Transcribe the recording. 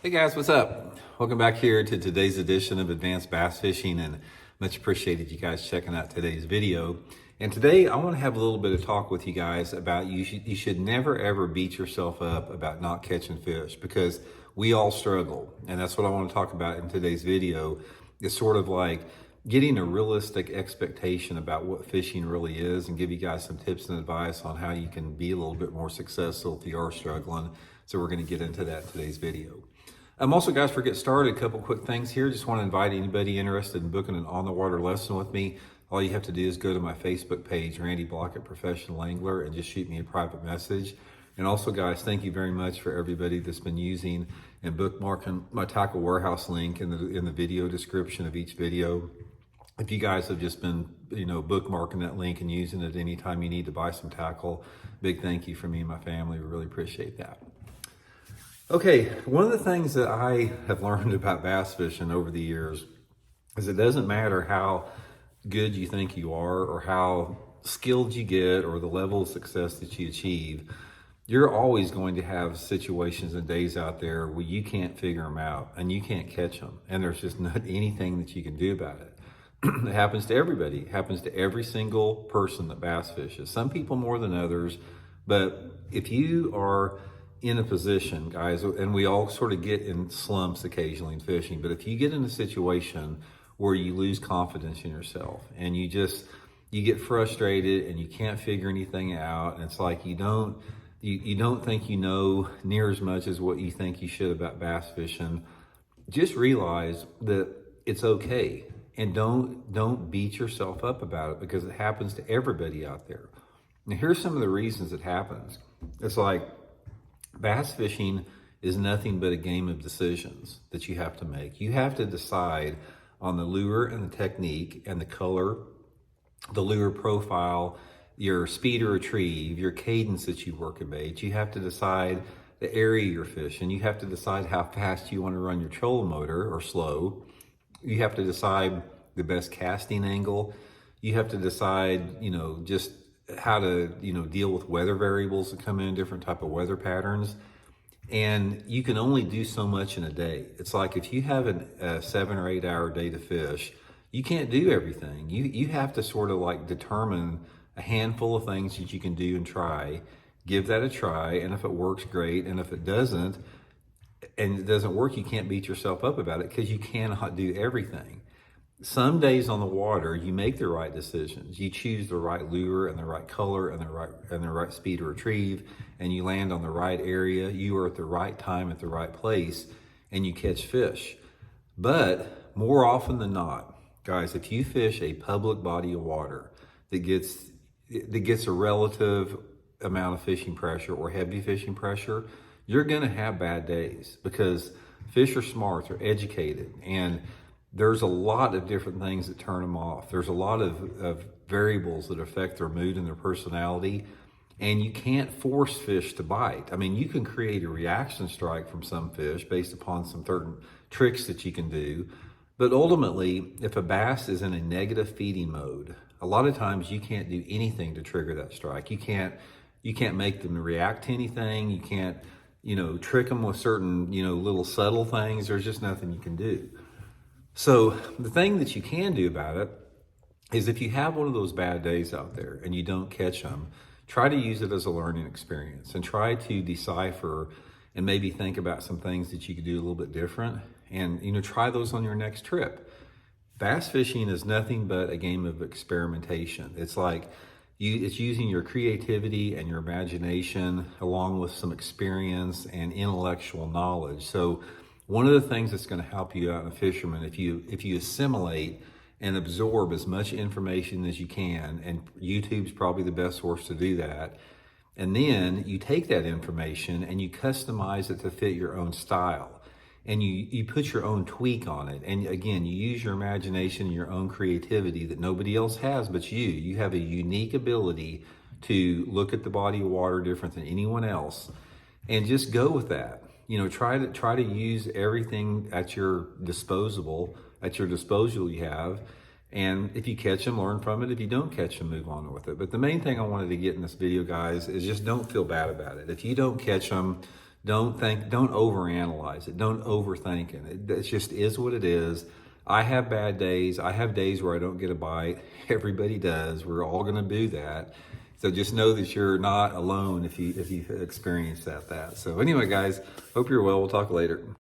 Hey guys, what's up? Welcome back here to today's edition of Advanced Bass Fishing, and much appreciated you guys checking out today's video. And today I want to have a little bit of talk with you guys about you should never ever beat yourself up about not catching fish, because we all struggle. And that's what I want to talk about in today's video. It's sort of like getting a realistic expectation about what fishing really is, and give you guys some tips and advice on how you can be a little bit more successful if you are struggling. So we're going to get into that in today's video. Also, guys, before we get started, a couple quick things here. Just want to invite anybody interested in booking an on-the-water lesson with me. All you have to do is go to my Facebook page, Randy Blaukat Professional Angler, and just shoot me a private message. And also, guys, thank you very much for everybody that's been using and bookmarking my tackle warehouse link in the video description of each video. If you guys have just been, bookmarking that link and using it anytime you need to buy some tackle, big thank you from me and my family. We really appreciate that. Okay, one of the things that I have learned about bass fishing over the years is it doesn't matter how good you think you are or how skilled you get or the level of success that you achieve, you're always going to have situations and days out there where you can't figure them out and you can't catch them, and there's just not anything that you can do about it. It happens to everybody. It happens to every single person that bass fishes. Some people more than others, but if you are in a position, guys, and we all sort of get in slumps occasionally in fishing, but if you get in a situation where you lose confidence in yourself and you get frustrated and you can't figure anything out, and it's like you don't think you know near as much as what you think you should about bass fishing, just realize that it's okay, and don't beat yourself up about it, because it happens to everybody out there. Now, here's some of the reasons it happens. It's like bass fishing is nothing but a game of decisions that you have to make. You have to decide on the lure and the technique and the color, the lure profile, your speed to retrieve, your cadence that you work a bait. You have to decide the area you're fishing. You have to decide how fast you want to run your trolling motor or slow. You have to decide the best casting angle. You have to decide, just how to, deal with weather variables that come in, different type of weather patterns. And you can only do so much in a day. It's like if you have a 7 or 8 hour day to fish, you can't do everything. You have to sort of like determine a handful of things that you can do and try, give that a try. And if it works, great. And if it doesn't, work, you can't beat yourself up about it, because you cannot do everything. Some days on the water, you make the right decisions. You choose the right lure and the right color and the right speed to retrieve, and you land on the right area. You are at the right time at the right place, and you catch fish. But more often than not, guys, if you fish a public body of water that gets a relative amount of fishing pressure or heavy fishing pressure, you're going to have bad days, because fish are smart, they're educated, and there's a lot of different things that turn them off. There's a lot of variables that affect their mood and their personality, and you can't force fish to bite. I mean, you can create a reaction strike from some fish based upon some certain tricks that you can do, but ultimately, if a bass is in a negative feeding mode, a lot of times you can't do anything to trigger that strike. You can't make them react to anything. You can't, trick them with certain, little subtle things. There's just nothing you can do. So the thing that you can do about it is, if you have one of those bad days out there and you don't catch them, try to use it as a learning experience and try to decipher and maybe think about some things that you could do a little bit different, and, try those on your next trip. Bass fishing is nothing but a game of experimentation. It's like it's using your creativity and your imagination along with some experience and intellectual knowledge. So one of the things that's going to help you out in a fisherman, if you assimilate and absorb as much information as you can, and YouTube's probably the best source to do that, and then you take that information and you customize it to fit your own style, and you put your own tweak on it, and again, you use your imagination and your own creativity that nobody else has but you. You have a unique ability to look at the body of water different than anyone else, and just go with that. Try to use everything at your disposal you have, and if you catch them, learn from it. If you don't catch them, move on with it. But the main thing I wanted to get in this video, guys, is just don't feel bad about it. If you don't catch them, Don't overanalyze it. Don't overthink it. It just is what it is. I have bad days. I have days where I don't get a bite. Everybody does. We're all going to do that. So just know that you're not alone if you experience that. So anyway, guys, hope you're well. We'll talk later.